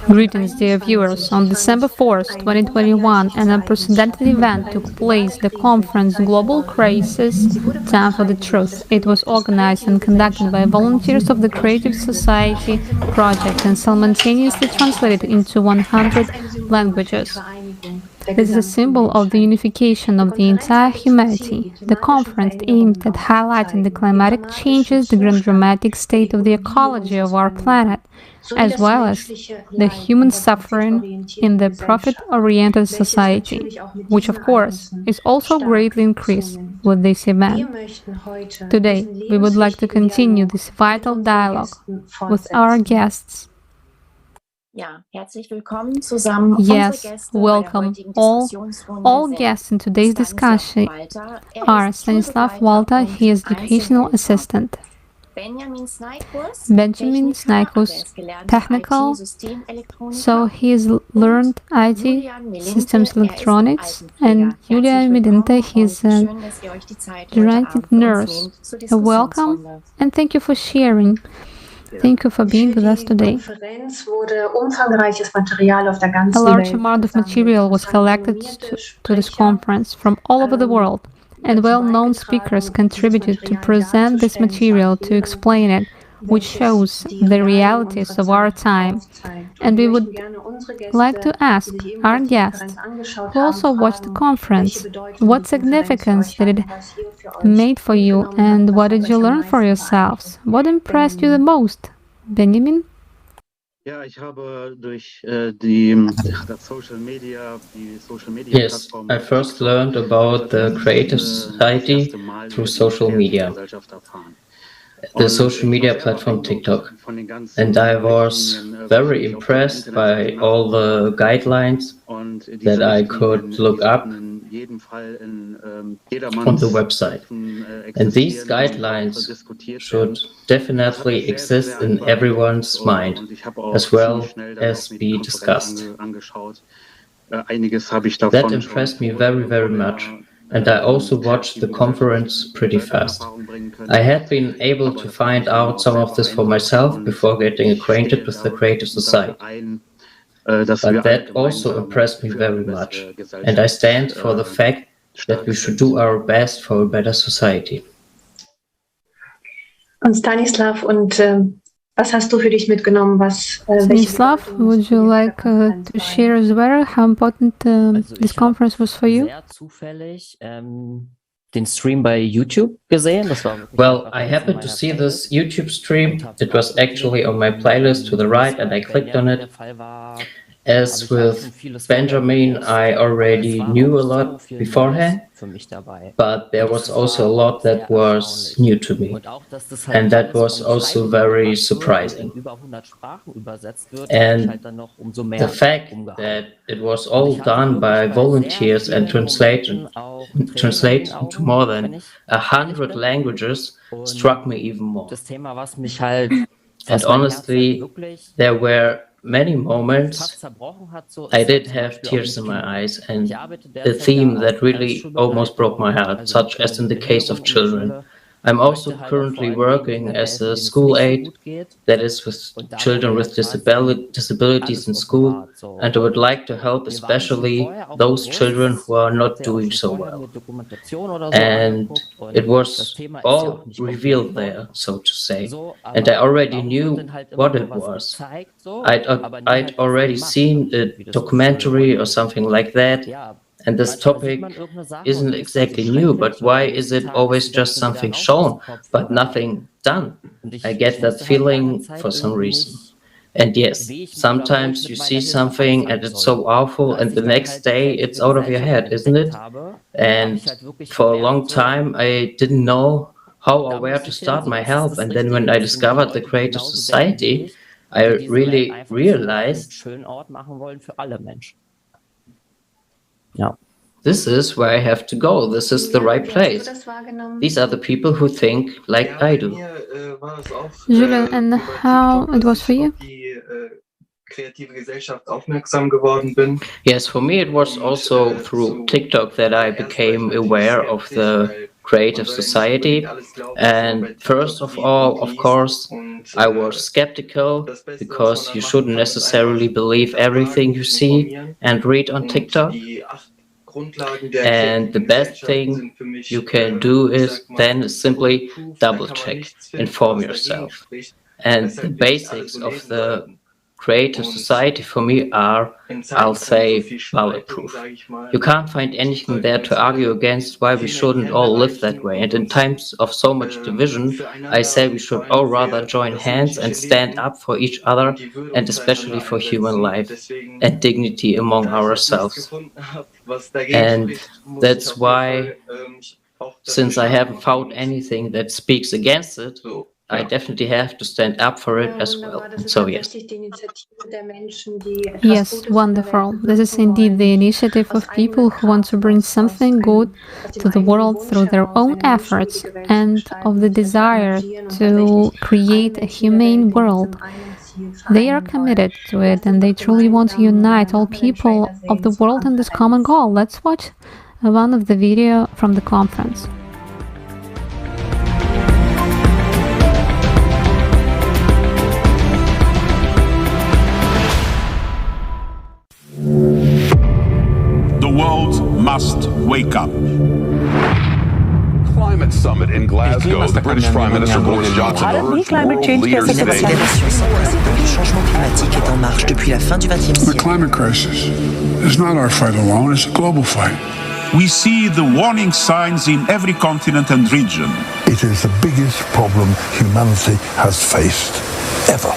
Greetings, dear viewers. On December 4th, 2021, an unprecedented event took place, the conference Global Crises, Time for the Truth. It was organized and conducted by volunteers of the Creative Society Project and simultaneously translated into 100 languages. This is a symbol of the unification of the entire humanity. The conference aimed at highlighting the climatic changes, the dramatic state of the ecology of our planet, as well as the human suffering in the profit-oriented society, which of course is also greatly increased with this event. Today, we would like to continue this vital dialogue with our guests. Yes, welcome all guests in today's discussion are Stanislav Walter, he is educational assistant. Benjamin Snaikus, technical, so he has learned IT, systems electronics, and Julia Medinta, he is a geriatric nurse. Welcome and thank you for sharing. Thank you for being with us today. A large amount of material was collected to this conference from all over the world, and well-known speakers contributed to present this material to explain it, which shows the realities of our time. And we would like to ask our guests, who also watched the conference, what significance did it made for you, and what did you learn for yourselves? What impressed you the most? Benjamin? Yes, I first learned about the creative society through social media, the social media platform TikTok. And I was very impressed by all the guidelines that I could look up on the website. And these guidelines should definitely exist in everyone's mind, as well as be discussed. That impressed me very, very much. And I also watched the conference pretty fast. I had been able to find out some of this for myself before getting acquainted with the Creative Society. But that also impressed me very much. And I stand for the fact that we should do our best for a better society. Und Stanislav, was hast du für dich mitgenommen? Stanislav, would you like to share as well how important this conference was for you? Den Stream bei YouTube gesehen. Well, I happened to see this YouTube stream. It was actually on my playlist to the right, and I clicked on it. As with Benjamin, I already knew a lot beforehand, but there was also a lot that was new to me, and that was also very surprising. And the fact that it was all done by volunteers and translated into more than 100 languages struck me even more. And honestly, there were many moments I did have tears in my eyes, and the theme that really almost broke my heart, such as in the case of children. I'm also currently working as a school aide, that is with children with disabilities in school, and I would like to help especially those children who are not doing so well. And it was all revealed there, so to say, and I already knew what it was. I'd already seen a documentary or something like that. And this topic isn't exactly new, but why is it always just something shown, but nothing done? I get that feeling for some reason. And yes, sometimes you see something and it's so awful, and the next day it's out of your head, isn't it? And for a long time, I didn't know how or where to start my help. And then when I discovered the Creative Society, I really realized this is where I have to go. This is the right place. These are the people who think like I do. Julian, and how it was for you? Yes, for me it was also through TikTok that I became aware of the creative society. And first of all, of course, I was skeptical because you shouldn't necessarily believe everything you see and read on TikTok. And the best thing you can do is then simply double check, inform yourself. And the basics of the creative society for me are, I'll say, bulletproof. You can't find anything there to argue against why we shouldn't all live that way. And in times of so much division, I say we should all rather join hands and stand up for each other, and especially for human life and dignity among ourselves. And that's why, since I haven't found anything that speaks against it, I definitely have to stand up for it as well. So yes. Yes, wonderful. This is indeed the initiative of people who want to bring something good to the world through their own efforts and of the desire to create a humane world. They are committed to it and they truly want to unite all people of the world in this common goal. Let's watch one of the video from the conference. The world must wake up. Climate summit in Glasgow. The British Prime Minister Boris Johnson urged world leaders Une today. accélération sans précédent du changement climatique est en marche depuis la fin du XXe The siècle. climate crisis is not our fight alone, it's a global fight. We see the warning signs in every continent and region. It is the biggest problem humanity has faced ever.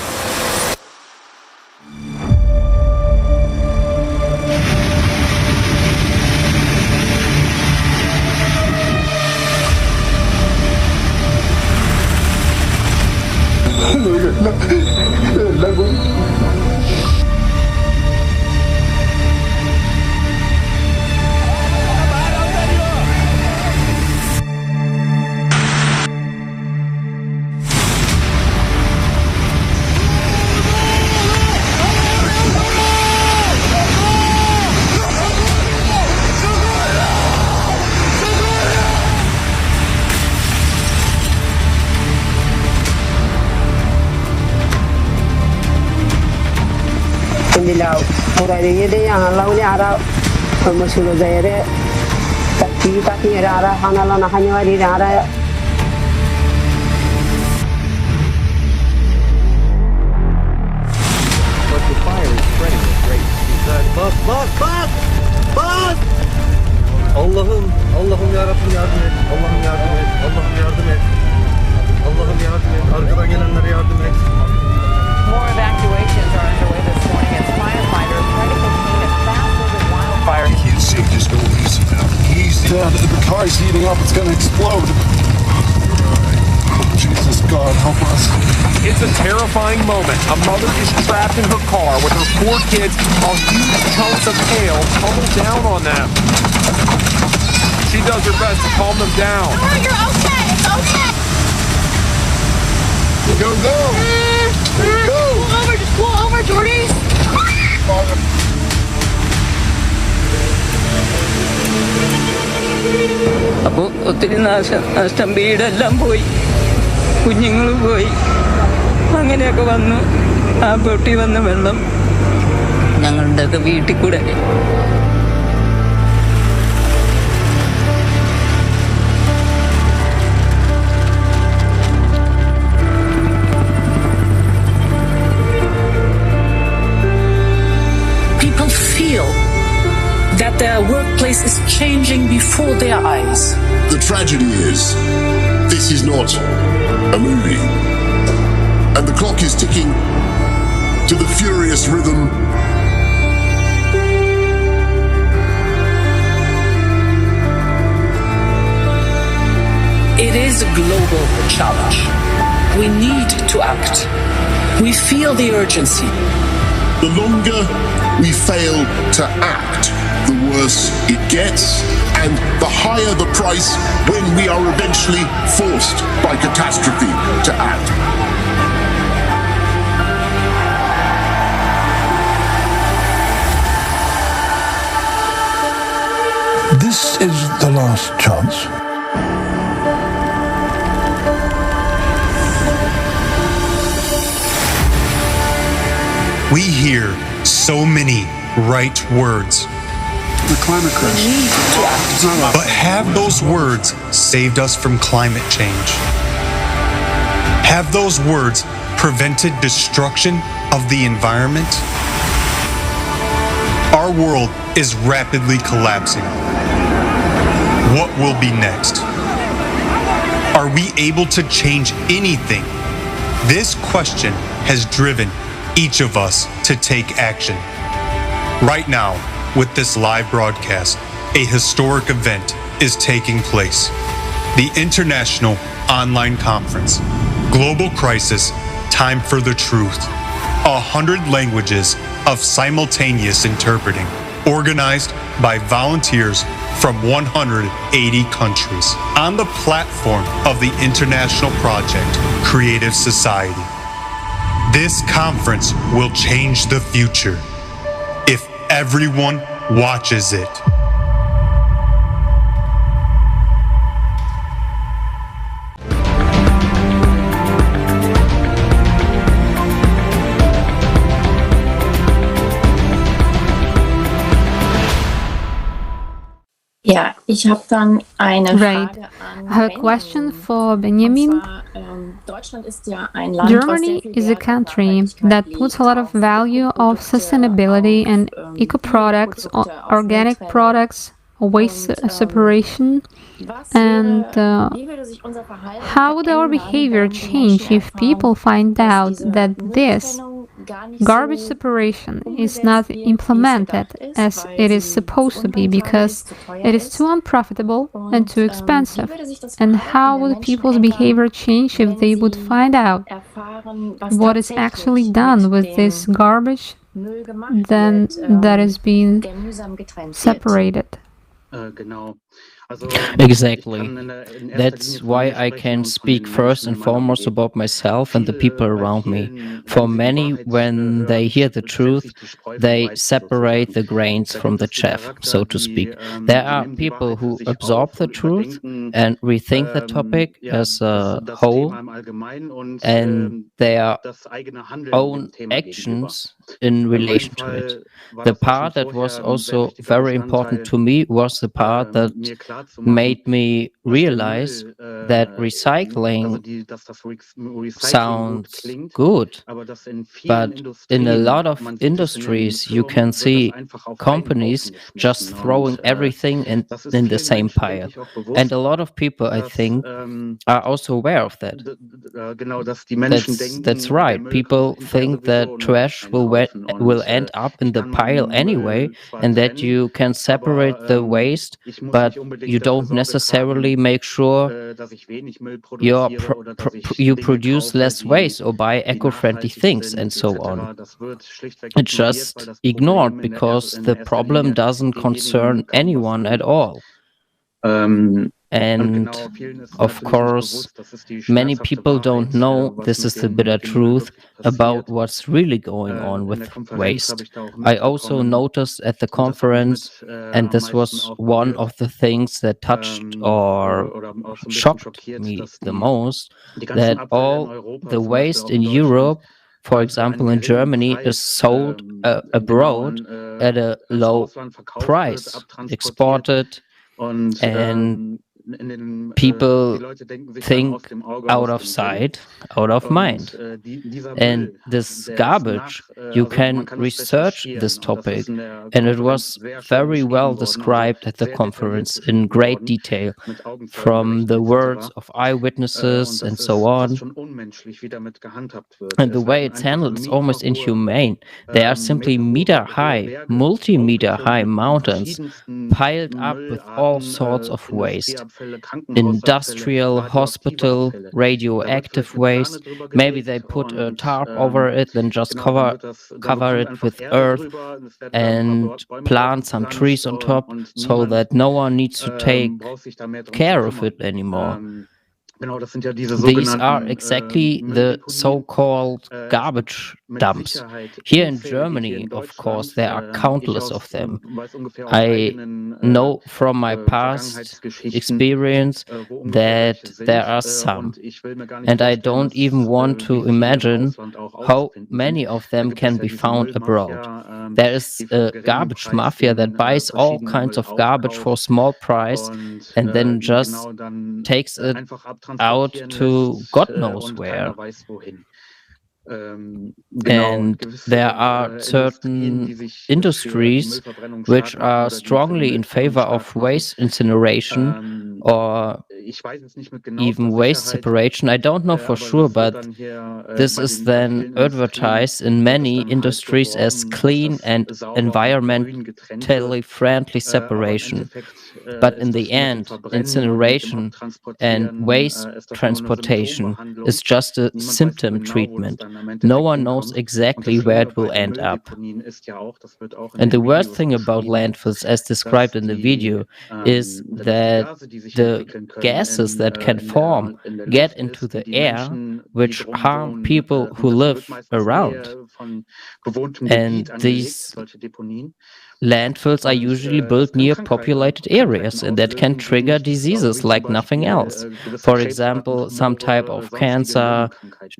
But the fire is spreading at great speed. Bas! Allah'ım yarabbim yardım et. Allah'ım yardım et. Allah'ım yardım et. Allah'ım yardım et. Arkadan gelenlere yardım et. More evacuations are underway this morning as firefighters try to contain it faster than wildfire. I can't see, just go easy now. Easy. The car's heating up, it's gonna explode. Jesus, God, help us. It's a terrifying moment. A mother is trapped in her car with her 4 kids while huge chunks of hail tumble down on them. She does her best to calm them down. Oh, you're okay. It's okay. Go! Go! Pull over. Just pull over, Jordy. അപ്പോൾ ഒത്തിരി നഷ്ടം വീടെല്ലാം പോയി, കുഞ്ഞുങ്ങൾ പോയി, അങ്ങനെയൊക്കെ വന്നു. ആ പൊട്ടി വന്ന വെള്ളം ഞങ്ങളുടെയൊക്കെ വീട്ടിൽ കൂടെ. People feel that their workplace is changing before their eyes. The tragedy is, this is not a movie. And the clock is ticking to the furious rhythm It is a global challenge. We need to act. We feel the urgency. The longer we fail to act, the worse it gets, and the higher the price when we are eventually forced by catastrophe to act. This is the last chance. We hear so many right words. The climate crash. But have those words saved us from climate change? Have those words prevented destruction of the environment? Our world is rapidly collapsing. What will be next? Are we able to change anything? This question has driven each of us to take action. Right now, with this live broadcast, a historic event is taking place. The International Online Conference, Global Crisis, Time for the Truth. 100 languages of simultaneous interpreting, organized by volunteers from 180 countries on the platform of the international project Creative Society. This conference will change the future if everyone watches it. Ja, ich habe dann eine Right. Frage I an have a question for Benjamin. Deutschland ist ja ein Land, Germany is a country that puts a lot of value of sustainability and eco products, organic products, waste separation. And how would our behavior change if people find out that this garbage separation is not implemented as it is supposed to be because it is too unprofitable and too expensive? And how would people's behavior change if they would find out what is actually done with this garbage then that is being separated? Exactly. That's why I can speak first and foremost about myself and the people around me. For many, when they hear the truth, they separate the grains from the chaff, so to speak. There are people who absorb the truth and rethink the topic as a whole, and their own actions in relation to it. The part that was also very important to me was the part that made me realize that recycling sounds good, but in a lot of industries you can see companies just throwing everything in the same pile. And a lot of people, I think, are also aware of that. That's right. People think that trash will end up in the pile anyway, and that you can separate the waste, but you don't necessarily make sure you produce less waste or buy eco-friendly things and so on. It's just ignored because the problem doesn't concern anyone at all. And of course, many people don't know this is the bitter truth about what's really going on with waste. I also noticed at the conference, and this was one of the things that touched or shocked me the most, that all the waste in Europe, for example in Germany, is sold abroad at a low price, exported, and people think out of sight, out of mind. And this garbage, you can research this topic, and it was very well described at the conference in great detail, from the words of eyewitnesses and so on. And the way it's handled is almost inhumane. They are simply meter high, multi-meter high mountains piled up with all sorts of waste. Industrial, hospital, radioactive waste. Maybe they put a tarp over it, then just cover it with earth and plant some trees on top so that no one needs to take care of it anymore. These are exactly the so-called garbage dumps. Here in Germany, of course, there are countless of them. I know from my past experience that there are some. And I don't even want to imagine how many of them can be found abroad. There is a garbage mafia that buys all kinds of garbage for a small price and then just takes it out to God knows where. And there are certain industries which are strongly in favor of waste incineration or even waste separation. I don't know for sure, but this is then advertised in many industries as clean and environmentally friendly separation. But in the end, incineration and waste transportation is just a symptom treatment. No one knows exactly where it will end up. And the worst thing about landfills, as described in the video, is that the gases that can form get into the air, which harm people who live around. And these landfills are usually built near populated areas, and that can trigger diseases like nothing else. For example, some type of cancer,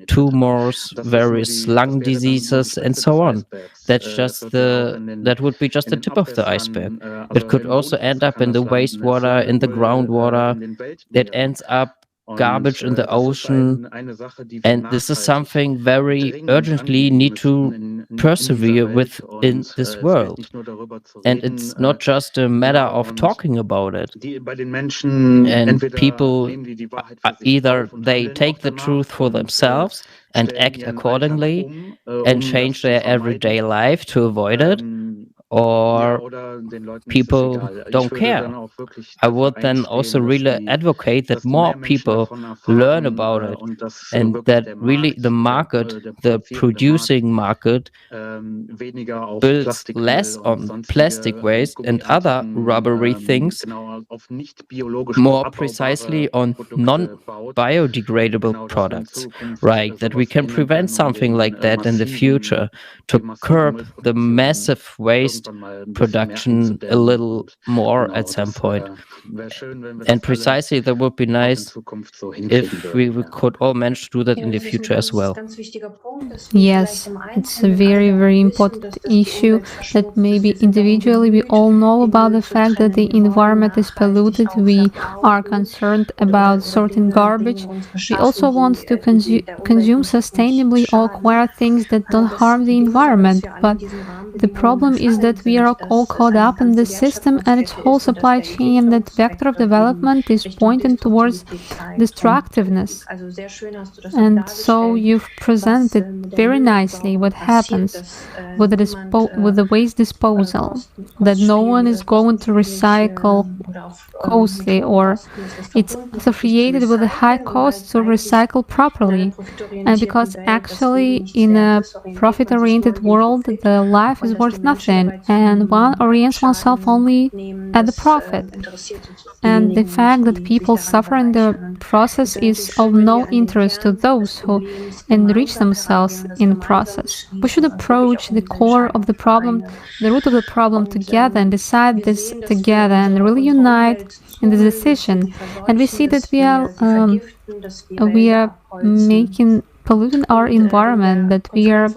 tumors, various lung diseases, and so on. That would be just the tip of the iceberg. It could also end up in the wastewater, in the groundwater. It ends up garbage in the ocean, and this is something very urgently need to persevere with in this world. And it's not just a matter of talking about it. And people either they take the truth for themselves and act accordingly and change their everyday life to avoid it, or people don't care. I would then also really advocate that more people learn about it, and that really the market, the producing market, builds less on plastic waste and other rubbery things, more precisely on non-biodegradable products, right? That we can prevent something like that in the future to curb the massive waste production a little more at some point. And precisely, that would be nice if we could all manage to do that in the future as well. Yes, it's a very, very important issue that maybe individually we all know about the fact that the environment is polluted. We are concerned about sorting garbage. We also want to consume sustainably or acquire things that don't harm the environment. But the problem is that we are all caught up in the system and its whole supply chain, and that vector of development is pointing towards destructiveness. And so you've presented very nicely what happens with the waste disposal, that no one is going to recycle costly, or it's associated with a high cost to recycle properly. And because actually in a profit-oriented world, the life is worth nothing, and one orients oneself only at the profit. And the fact that people suffer in the process is of no interest to those who enrich themselves in the process. We should approach the core of the problem, the root of the problem together, and decide this together and really unite in the decision. And we see that we are polluting our environment, that we are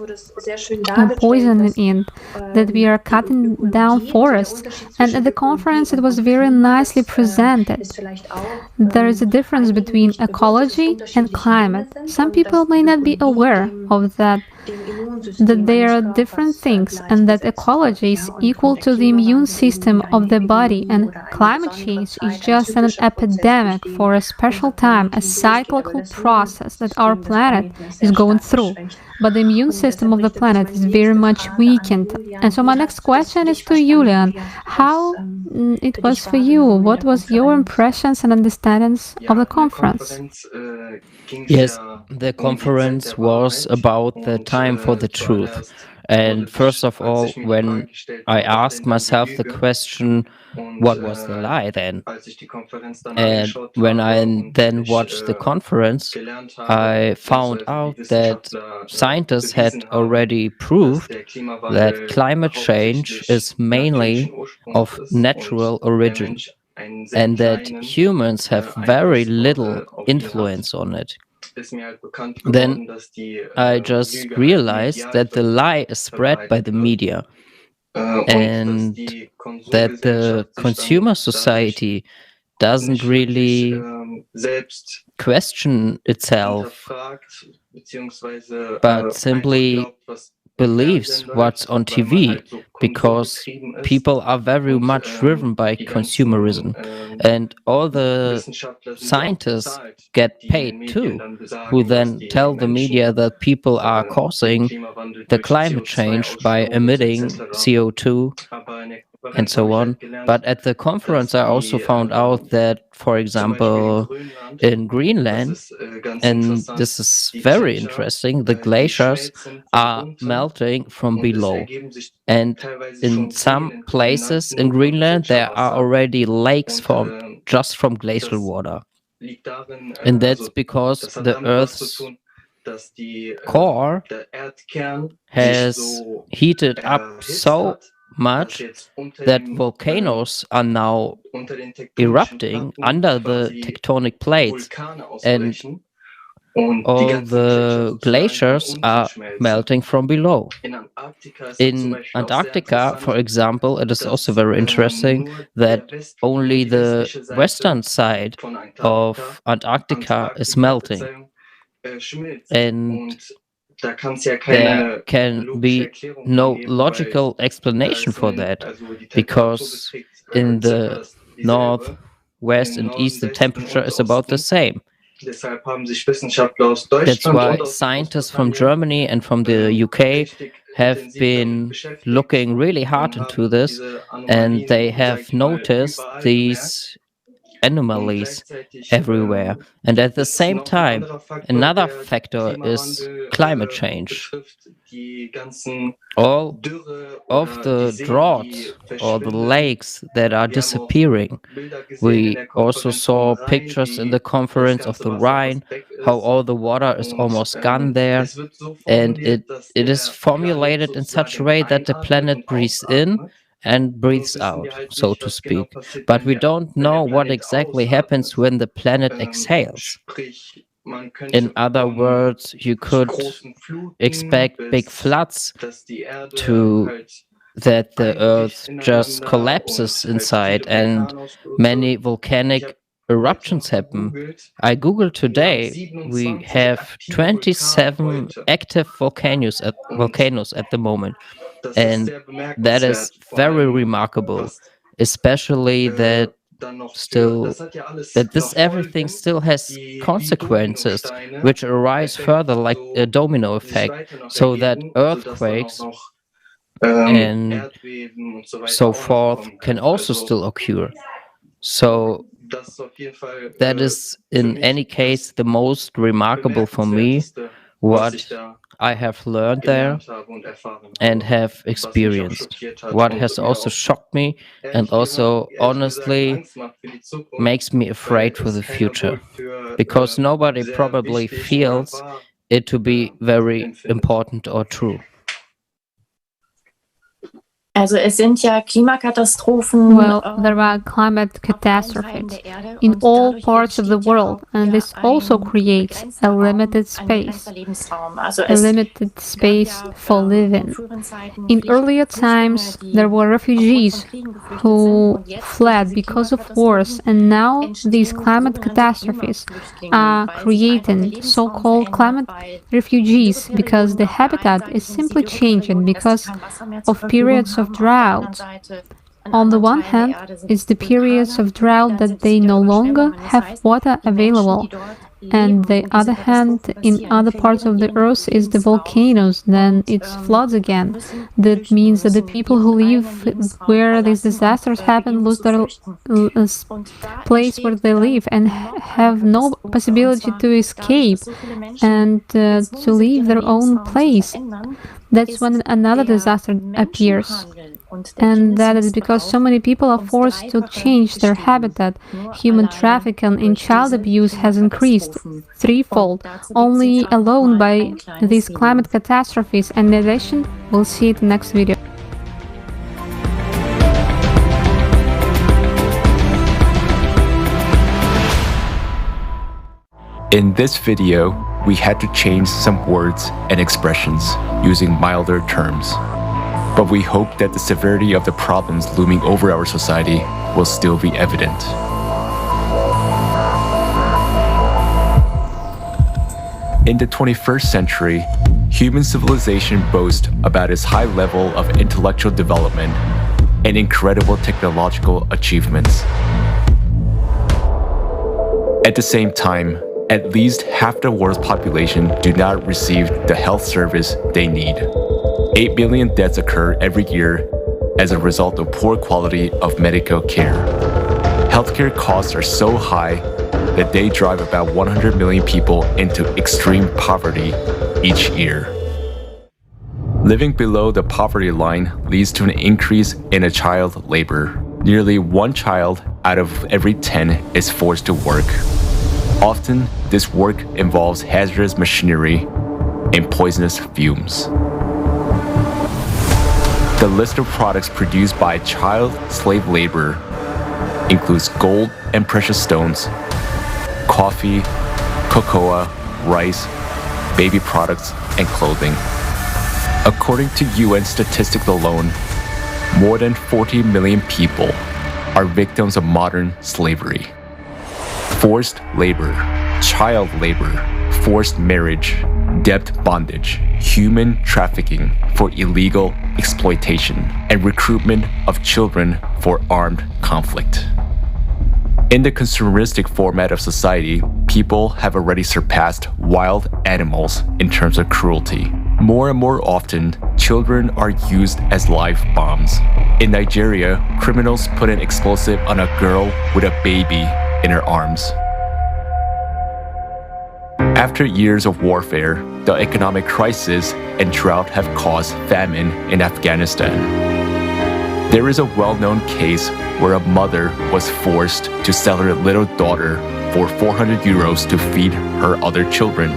poisoning it, that we are cutting down forests. And at the conference it was very nicely presented. There is a difference between ecology and climate. Some people may not be aware of that they are different things, and that ecology is equal to the immune system of the body, and climate change is just an epidemic for a special time, a cyclical process that our planet is going through. But the immune system of the planet is very much weakened. And so my next question is to Julian. How it was for you? What was your impressions and understandings of the conference? Yes, the conference was about the time for the truth. And first of all, when I asked myself the question, what was the lie then? And when I then watched the conference, I found out that scientists had already proved that climate change is mainly of natural origin and that humans have very little influence on it. Then I just realized that the lie is spread by the media and that the consumer society doesn't really question itself, but simply believes what's on TV because people are very much driven by consumerism. And all the scientists get paid too, who then tell the media that people are causing the climate change by emitting CO2 and so on. But at the conference, I also found out that, for example, in Greenland, and this is very interesting, the glaciers are melting from below. And in some places in Greenland, there are already lakes formed just from glacial water. And that's because the Earth's core has heated up so much that volcanoes are now erupting under the tectonic plates, and all the glaciers are melting from below. In Antarctica, for example, it is also very interesting that only the western side of Antarctica is melting. And there can be no logical explanation for that, because in the north, west, and east, the temperature is about the same. That's why scientists from Germany and from the UK have been looking really hard into this, and they have noticed these anomalies everywhere. And at the same time, another factor is climate change. All of the droughts or the lakes that are disappearing. We also saw pictures in the conference of the Rhine, how all the water is almost gone there. And it is formulated in such a way that the planet breathes in and breathes out, so to speak. But we don't know what exactly happens when the planet exhales. In other words, you could expect big floods that the Earth just collapses inside, and many volcanic eruptions happen. I googled today, we have 27 active volcanoes at the moment. And that is very remarkable, especially that this everything still has consequences which arise further, like a domino effect, so that earthquakes and so forth can also still occur. So that is in any case the most remarkable for me, what I have learned there and have experienced. What has also shocked me and also honestly makes me afraid for the future, because nobody probably feels it to be very important or true. Also es sind ja Klimakatastrophen. Well, there are climate catastrophes in all parts of the world, and this also creates a limited space for living. In earlier times, there were refugees who fled because of wars, and now these climate catastrophes are creating so-called climate refugees because the habitat is simply changing because of periods of drought. On the one hand, it's the periods of drought that they no longer have water available, and the other hand, in other parts of the earth is the volcanoes, then it's floods again. That means that the people who live where these disasters happen lose their place where they live and have no possibility to escape and to leave their own place. That's when another disaster appears. And that is because so many people are forced to change their habitat. Human trafficking and child abuse has increased threefold, only alone by these climate catastrophes. And in addition, we'll see it in the next video. In this video, we had to change some words and expressions using milder terms. But we hope that the severity of the problems looming over our society will still be evident. In the 21st century, human civilization boasts about its high level of intellectual development and incredible technological achievements. At the same time, at least half the world's population do not receive the health service they need. 8 billion deaths occur every year as a result of poor quality of medical care. Healthcare costs are so high that they drive about 100 million people into extreme poverty each year. Living below the poverty line leads to an increase in child labor. Nearly 1 child out of every 10 is forced to work. Often, this work involves hazardous machinery and poisonous fumes. The list of products produced by child slave labor includes gold and precious stones, coffee, cocoa, rice, baby products, and clothing. According to UN statistics alone, more than 40 million people are victims of modern slavery. Forced labor, child labor, forced marriage, debt bondage, human trafficking for illegal exploitation, and recruitment of children for armed conflict. In the consumeristic format of society, people have already surpassed wild animals in terms of cruelty. More and more often, children are used as live bombs. In Nigeria, criminals put an explosive on a girl with a baby in her arms. After years of warfare, the economic crisis and drought have caused famine in Afghanistan. There is a well-known case where a mother was forced to sell her little daughter for 400 euros to feed her other children.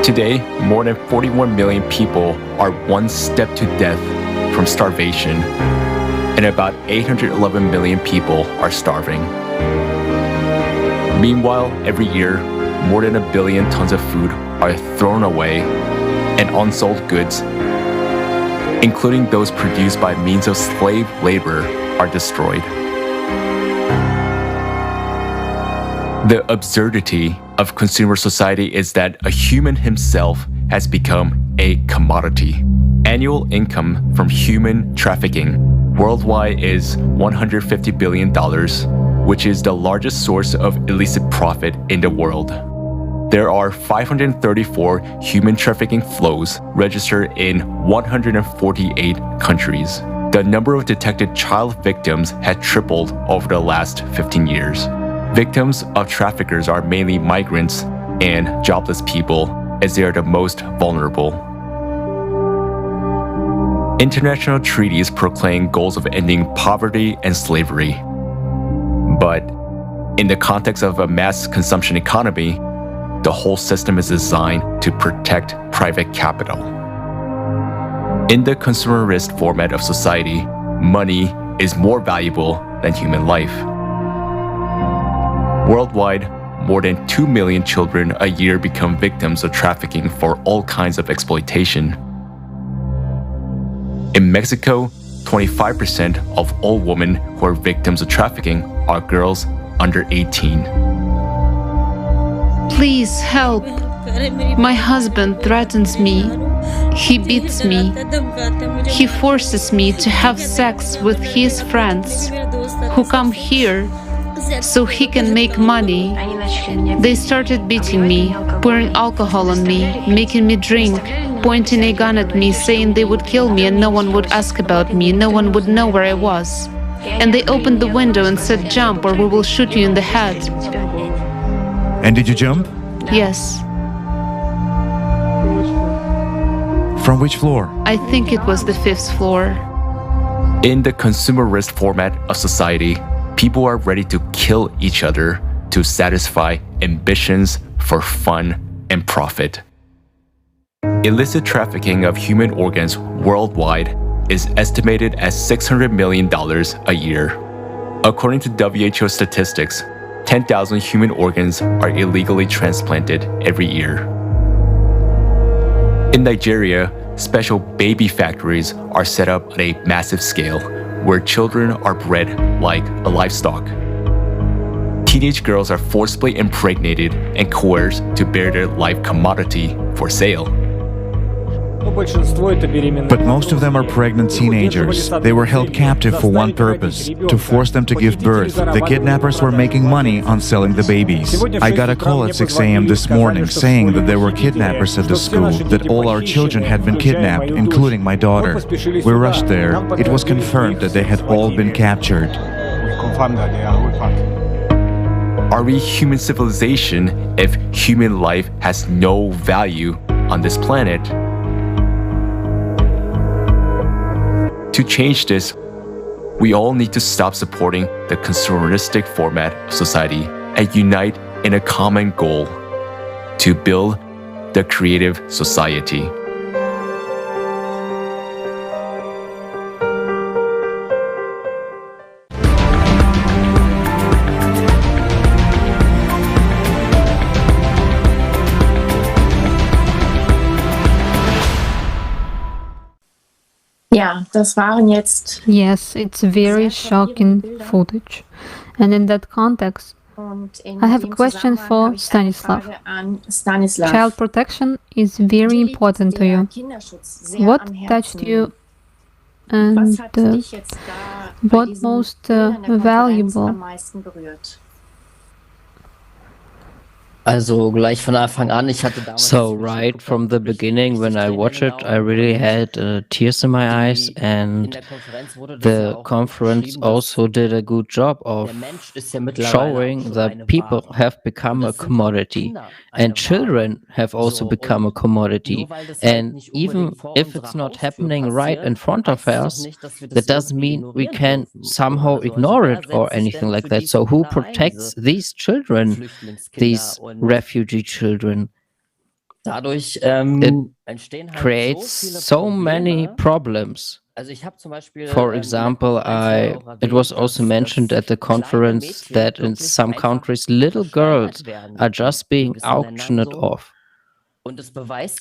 Today, more than 41 million people are one step to death from starvation, and about 811 million people are starving. Meanwhile, every year, more than 1 billion tons of food are thrown away, and unsold goods, including those produced by means of slave labor, are destroyed. The absurdity of consumer society is that a human himself has become a commodity. Annual income from human trafficking worldwide is $150 billion, which is the largest source of illicit profit in the world. There are 534 human trafficking flows registered in 148 countries. The number of detected child victims has tripled over the last 15 years. Victims of traffickers are mainly migrants and jobless people, as they are the most vulnerable. International treaties proclaim goals of ending poverty and slavery. But in the context of a mass consumption economy, the whole system is designed to protect private capital. In the consumerist format of society, money is more valuable than human life. Worldwide, more than 2 million children a year become victims of trafficking for all kinds of exploitation. In Mexico, 25% of all women who are victims of trafficking are girls under 18. Please help. My husband threatens me. He beats me. He forces me to have sex with his friends who come here so he can make money. They started beating me, pouring alcohol on me, making me drink, pointing a gun at me, saying they would kill me and no one would ask about me, no one would know where I was. And they opened the window and said, "Jump or we will shoot you in the head." And did you jump? Yes. From which floor? I think it was the 5th floor. In the consumerist format of society, people are ready to kill each other to satisfy ambitions for fun and profit. Illicit trafficking of human organs worldwide is estimated at $600 million a year. According to WHO statistics, 10,000 human organs are illegally transplanted every year. In Nigeria, special baby factories are set up on a massive scale where children are bred like a livestock. Teenage girls are forcibly impregnated and coerced to bear their life commodity for sale. But most of them are pregnant teenagers. They were held captive for one purpose, to force them to give birth. The kidnappers were making money on selling the babies. I got a call at 6 a.m. this morning saying that there were kidnappers at the school, that all our children had been kidnapped, including my daughter. We rushed there. It was confirmed that they had all been captured. Are we human civilization if human life has no value on this planet? To change this, we all need to stop supporting the consumeristic format of society and unite in a common goal to build the creative society. Ja, das waren jetzt. Yes, it's very shocking footage. And in that context, I have a question for Stanislav. Child protection is very important to you. What touched you and what most valuable? Also gleich von Anfang an, ich hatte damals. So right from the beginning, when I watched it, I really had tears in my eyes, and the conference also did a good job of showing that people have become a commodity, and children have also become a commodity. And even if it's not happening right in front of us, that doesn't mean we can somehow ignore it or anything like that. So who protects these children, these refugee children? It creates so many problems. For example, it was also mentioned at the conference that in some countries little girls are just being auctioned off.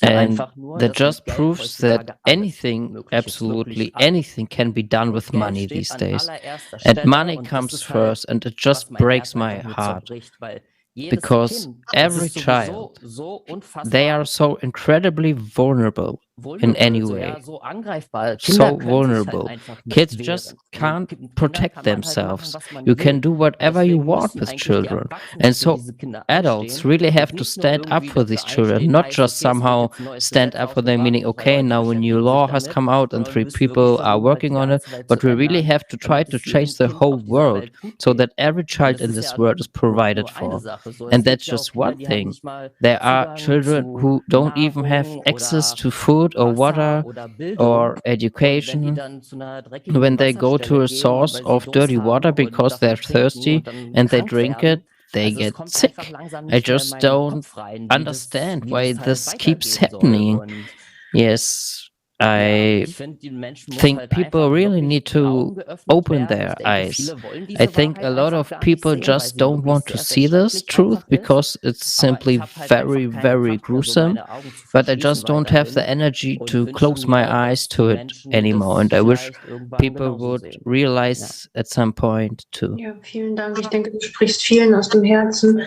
And that just proves that anything, absolutely anything, can be done with money these days. And money comes first, and it just breaks my heart. Because every child, they are so incredibly vulnerable in any way. So vulnerable. Kids just can't protect themselves. You can do whatever you want with children. And so adults really have to stand up for these children, not just somehow stand up for them, meaning, okay, now a new law has come out and 3 people are working on it, but we really have to try to change the whole world so that every child in this world is provided for. And that's just one thing. There are children who don't even have access to food or water or education. When they go to a source of dirty water because they're thirsty and they drink it, they get sick. I just don't understand why this keeps happening. Yes, I think people really need to open their eyes. I think a lot of people just don't want to see this truth because it's simply very, very gruesome. But I just don't have the energy to close my eyes to it anymore. And I wish people would realize at some point too. Ja, vielen Dank. Ich denke, du sprichst vielen aus dem Herzen.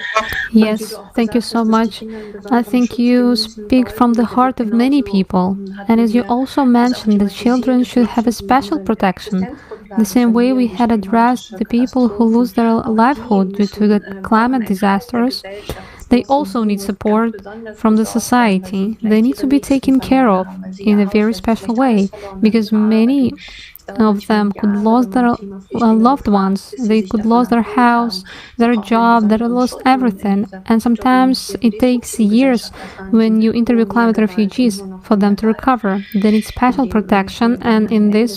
Yes, thank you so much. I think you speak from the heart of many people. And as you also mentioned that children should have a special protection, the same way we had addressed the people who lose their livelihood due to the climate disasters. They also need support from the society. They need to be taken care of in a very special way because many of them could lose their loved ones. They could lose their house, their job, they lost everything. And sometimes it takes years when you interview climate refugees for them to recover. They need special protection, and in this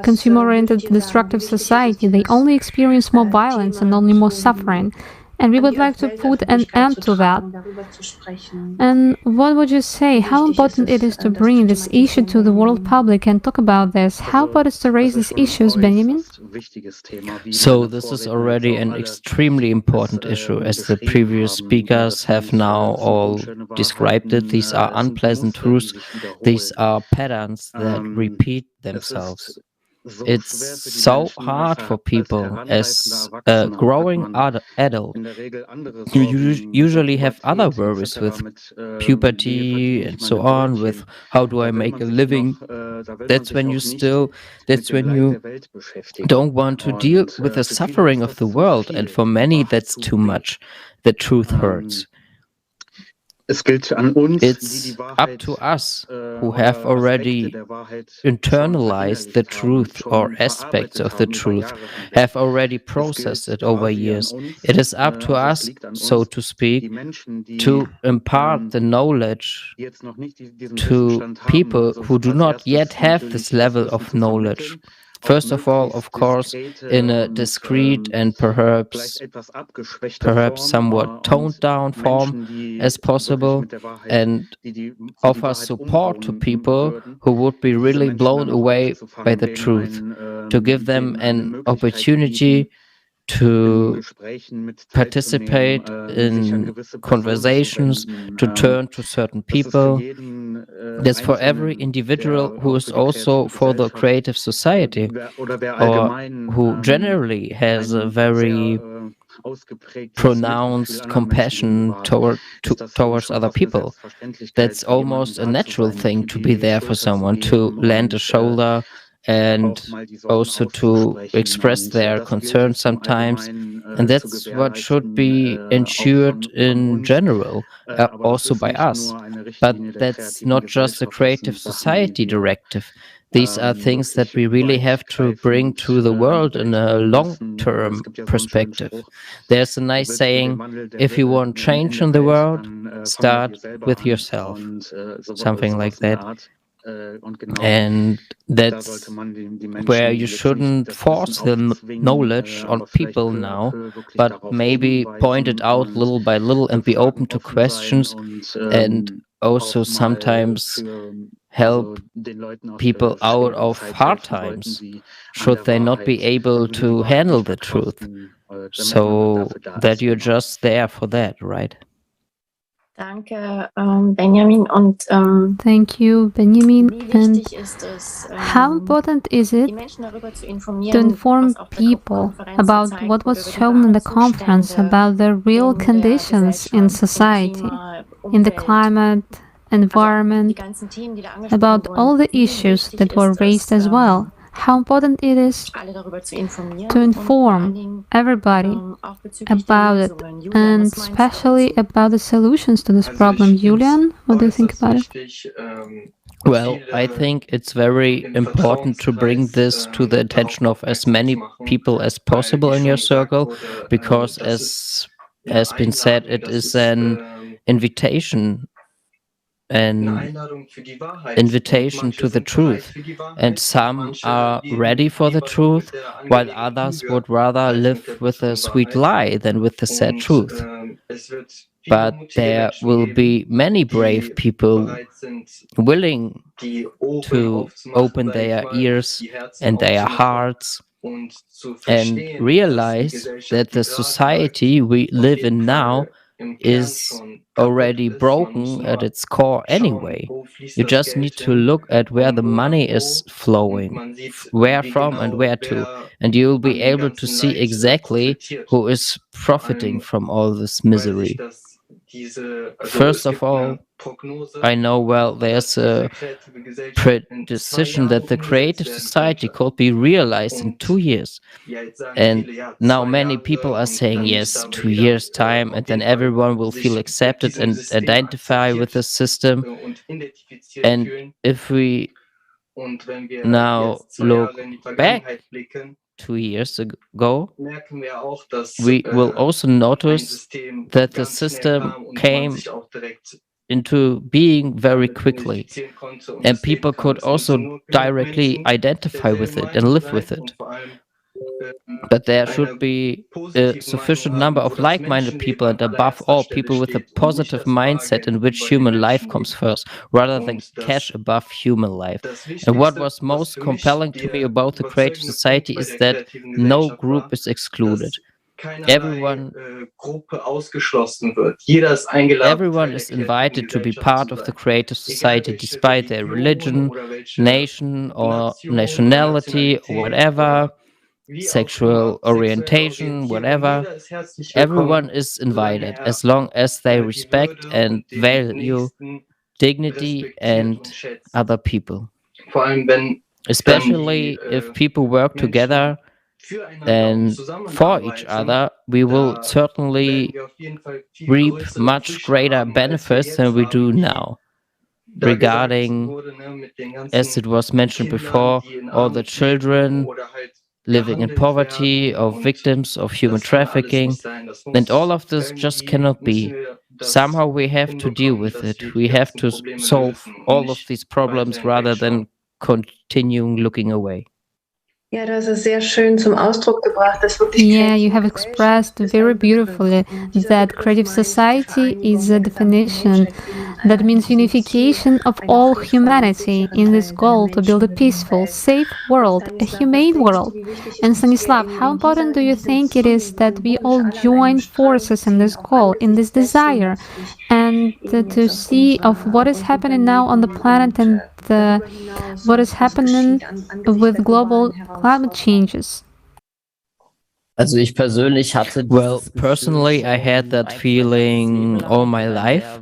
consumer-oriented destructive society, they only experience more violence and only more suffering. And we would like to put an end to that. And what would you say? How important it is to bring this issue to the world public and talk about this? How about us to raise these issues, Benjamin? So this is already an extremely important issue, as the previous speakers have now all described it. These are unpleasant truths. These are patterns that repeat themselves. It's so hard for people as a growing adult. You usually have other worries with puberty and so on, with how do I make a living. That's when you don't want to deal with the suffering of the world. And for many, that's too much. The truth hurts. It's up to us who have already internalized the truth or aspects of the truth, have already processed it over years. It is up to us, so to speak, to impart the knowledge to people who do not yet have this level of knowledge. First of all, of course, in a discreet and perhaps somewhat toned down form as possible, and offer support to people who would be really blown away by the truth, to give them an opportunity to participate in conversations, to turn to certain people. That's for every individual who is also for the creative society, or who generally has a very pronounced compassion towards other people. That's almost a natural thing, to be there for someone, to lend a shoulder, and also to express their concerns sometimes. And that's what should be ensured in general, also by us. But that's not just a creative society directive. These are things that we really have to bring to the world in a long-term perspective. There's a nice saying, if you want change in the world, start with yourself. Something like that. And that's where you shouldn't force the knowledge on people now, but maybe point it out little by little and be open to questions, and also sometimes help people out of hard times should they not be able to handle the truth, so that you're just there for that, right? Danke, Benjamin. Und thank you, Benjamin. wie And wichtig ist es, how important is die it Menschen darüber zu to informieren, inform was auf der people Konferenz about gezeigt what was wurde, über die shown in the wahren conference, Zustände about the real in der conditions in Gesellschaft, im society, Klima, in the Umwelt, climate, die environment, ganzen Themen, die da angesprochen about all wurden, the wie issues wichtig that were ist raised es, as well. How important it is alle darüber zu informieren to und vor allen inform Dingen everybody auch bezüglich der about it, Lösungen. Julian, and was meinst du especially dazu? about the solutions to this problem. Julian, what do you think about it? Well, I think it's very important to bring this to the attention of as many people as possible in your circle, because as has been said, it is an invitation to the truth, and some are ready for the truth, while others would rather live with a sweet lie than with the sad truth. But there will be many brave people willing to open their ears and their hearts and realize that the society we live in now is already broken at its core anyway. You just need to look at where the money is flowing, where from and where to, and you'll be able to see exactly who is profiting from all this misery. First of all, I know well there's a precision that the creative society could be realized in 2 years. And now many people are saying, yes, 2 years time, and then everyone will feel accepted and identify with the system. And if we now look back 2 years ago, we will also notice that the system came into being very quickly, and people could also directly identify with it and live with it. But there should be a sufficient number of like-minded people, and above all, people with a positive mindset in which human life comes first, rather than cash above human life. And what was most compelling to me about the creative society is that no group is excluded. Everyone is invited to be part of the creative society, despite their religion, nation, or nationality, or whatever, sexual orientation, whatever. Everyone is invited as long as they respect and value dignity and other people. Especially if people work together and for each other, we will certainly reap much greater benefits than we do now. Regarding, as it was mentioned before, all the children living in poverty or victims of human trafficking, and all of this just cannot be. Somehow we have to deal with it. We have to solve all of these problems rather than continuing looking away. Ja, du hast es sehr schön zum Ausdruck gebracht, dass wirklich Yeah, you have expressed very beautifully that creative society is a definition that means unification of all humanity in this goal to build a peaceful, safe world, a humane world. And Stanislav, how important do you think it is that we all join forces in this goal, in this desire, and to see of what is happening now on the planet and what is happening with global climate changes? Well, personally, I had that feeling all my life.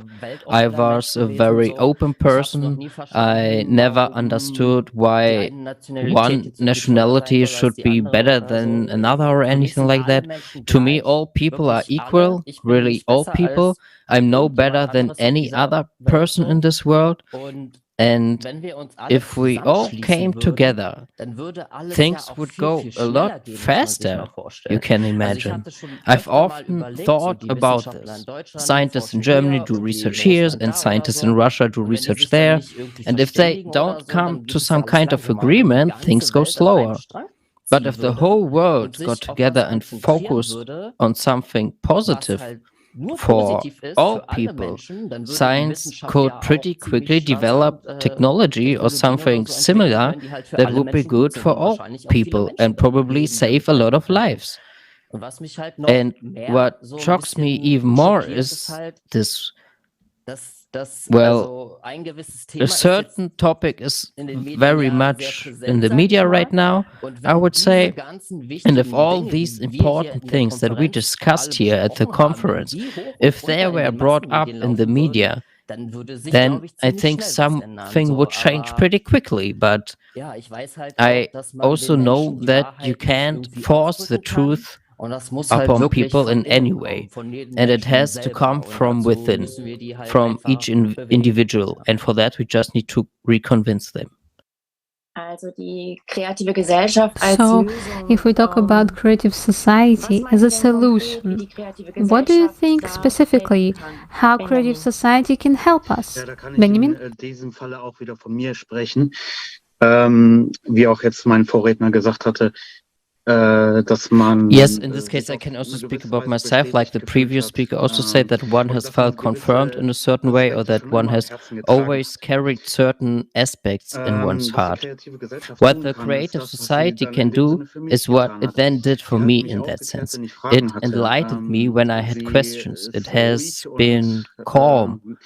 I was a very open person. I never understood why one nationality should be better than another or anything like that. To me, all people are equal, really all people. I'm no better than any other person in this world. And if we all came together, things would go a lot faster, you can imagine. I've often thought about this. Scientists in Germany do research here, and scientists in Russia do research there. And if they don't come to some kind of agreement, things go slower. But if the whole world got together and focused on something positive for all people, science could pretty quickly develop technology or something similar that would be good for all people and probably save a lot of lives. And what shocks me even more is this. Well, a certain topic is very much in the media right now, I would say. And if all these important things that we discussed here at the conference, if they were brought up in the media, then I think something would change pretty quickly. But I also know that you can't force the truth upon people in any way, and it has to come from within, from each individual, and for that we just need to reconvince them. So, if we talk about creative society as a solution, what do you think specifically how creative society can help us? Ja, da kann ich Benjamin? in diesem Falle auch wieder von mir sprechen. Wie auch jetzt mein Vorredner gesagt hatte, dass man... Yes, in this case I can also speak about myself, like the previous speaker also said, that one has felt confirmed in a certain way, or that one has always carried certain aspects in one's heart. What the creative society can do is what it then did for me in that sense. It enlightened me when I had questions. It has been calm,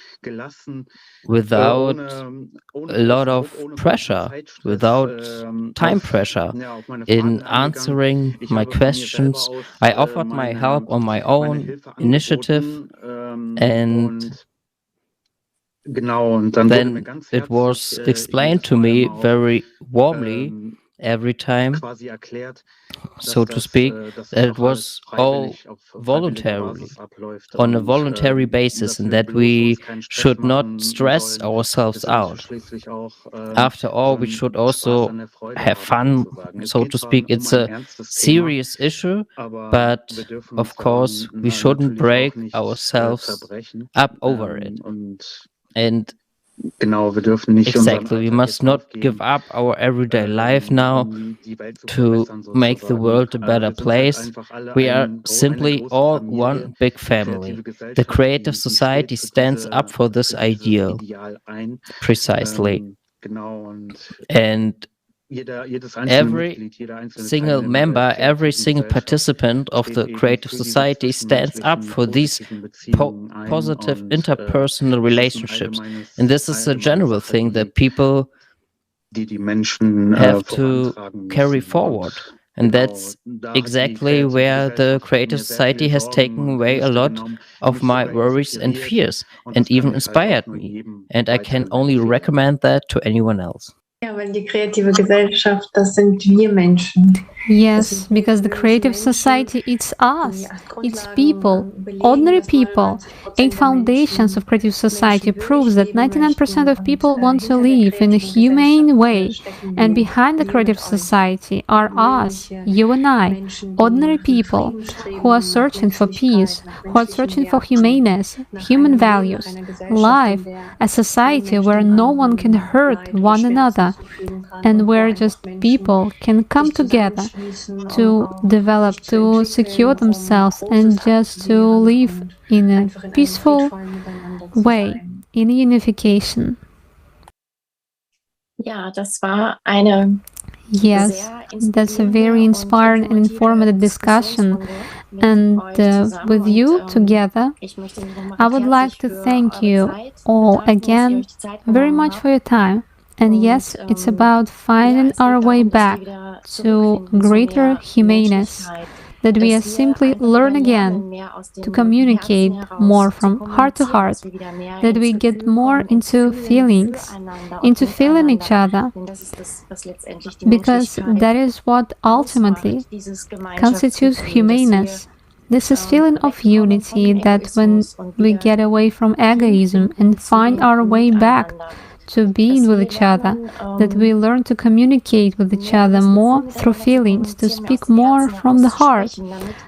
without a lot of pressure, without time pressure in answering my questions. I offered my help on my own initiative, And dann then it was explained to me very warmly every time, so to speak, that it was all voluntarily, on a voluntary basis, and that we should not stress ourselves out. After all, we should also have fun, so to speak. It's a serious issue, but of course, we shouldn't break ourselves up over it. And exactly, we must not give up our everyday life now to make the world a better place. We are simply all one big family. The creative society stands up for this ideal, precisely. And every single member, every single participant of the creative society stands up for these positive interpersonal relationships. And this is a general thing that people have to carry forward. And that's exactly where the creative society has taken away a lot of my worries and fears, and even inspired me. And I can only recommend that to anyone else. Ja, weil die kreative Gesellschaft, das sind wir Menschen. Yes, because the creative society, it's us, it's people, ordinary people. 8 foundations of creative society proves that 99% of people want to live in a humane way. And behind the creative society are us, you and I, ordinary people who are searching for peace, who are searching for humaneness, human values, life, a society where no one can hurt one another, and where just people can come together to develop, to secure themselves, and just to live in a peaceful way, in unification. Ja, das war eine Yes, that's a very inspiring and informative discussion. And with you together, I would like to thank you all again very much for your time. And yes, it's about finding our way back to greater humaneness, that we are simply learn again to communicate more from heart to heart, that we get more into feelings, into feeling each other, because that is what ultimately constitutes humaneness. This is feeling of unity, that when we get away from egoism and find our way back to being with each other, that we learn to communicate with each other more through feelings, to speak more from the heart,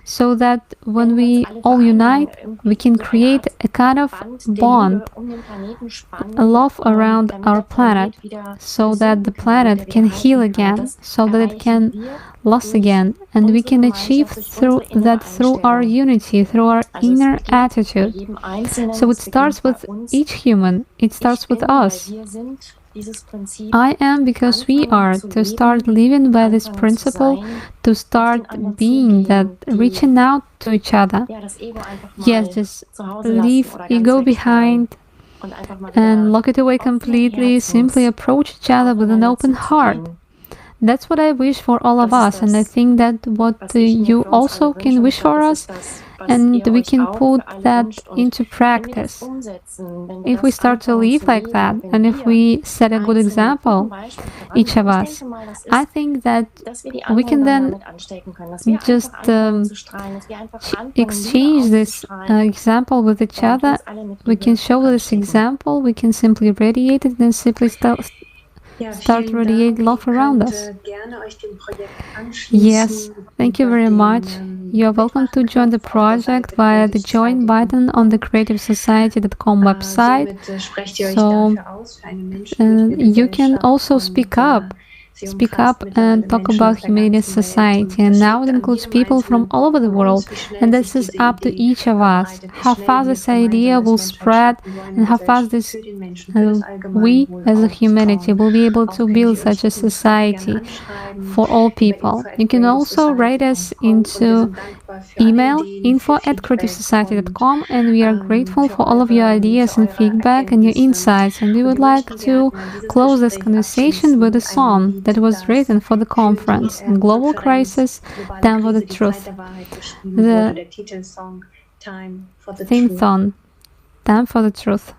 so that when we all unite, we can create a kind of bond, a love around our planet, so that the planet can heal again, so that it can last again, and we can achieve through our unity, through our inner attitude. So it starts with each human, it starts with us. I am because we are, to start living by this principle, to start being that, reaching out to each other. Yes, just leave ego behind and lock it away completely, simply approach each other with an open heart. That's what I wish for all of us, and I think that what you also can wish for us, and we can put that into practice. If we start to live like that, and if we set a good example, each of us, I think that we can then just exchange this example with each other. We can show this example, we can simply radiate it, and simply start radiate love around us. Yes, thank you very much. You are welcome to join the project via the join button on the creativesociety.com website. So you can also speak up and talk about humanist society, and now it includes people from all over the world, and this is up to each of us, how fast this idea will spread, and how fast this we as a humanity will be able to build such a society for all people. You can also write us into email info@creativesociety.com, and we are grateful for all of your ideas and feedback and your insights, and we would like to close this conversation with a song that was written for the conference, Global Crisis, Time for the Truth. The theme song Stand for the truth.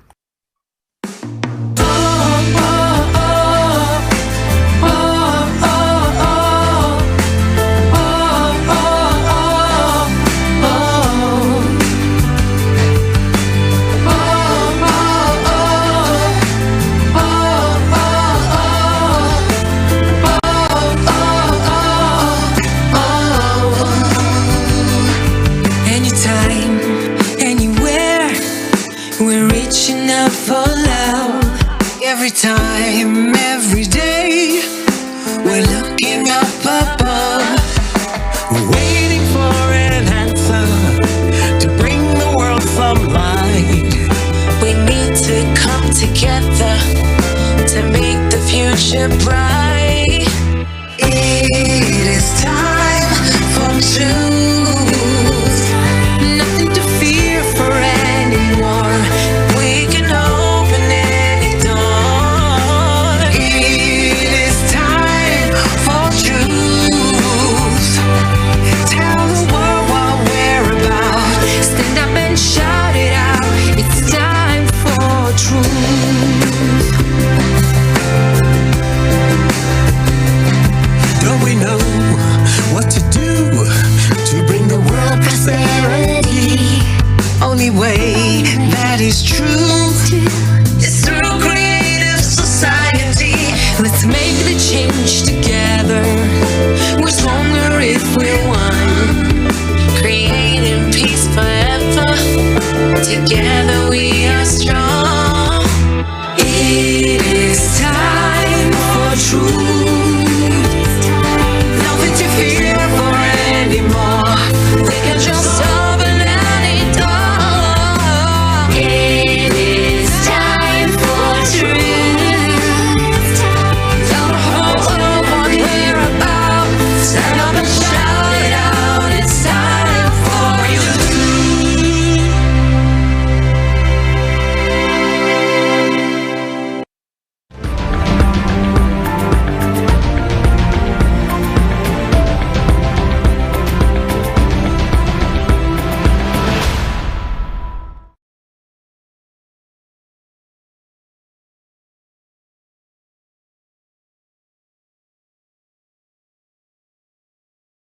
Anytime, anywhere, we're reaching out for love. Every time, every day, we're looking up above. We're waiting for an answer to bring the world some light. We need to come together to make the future bright.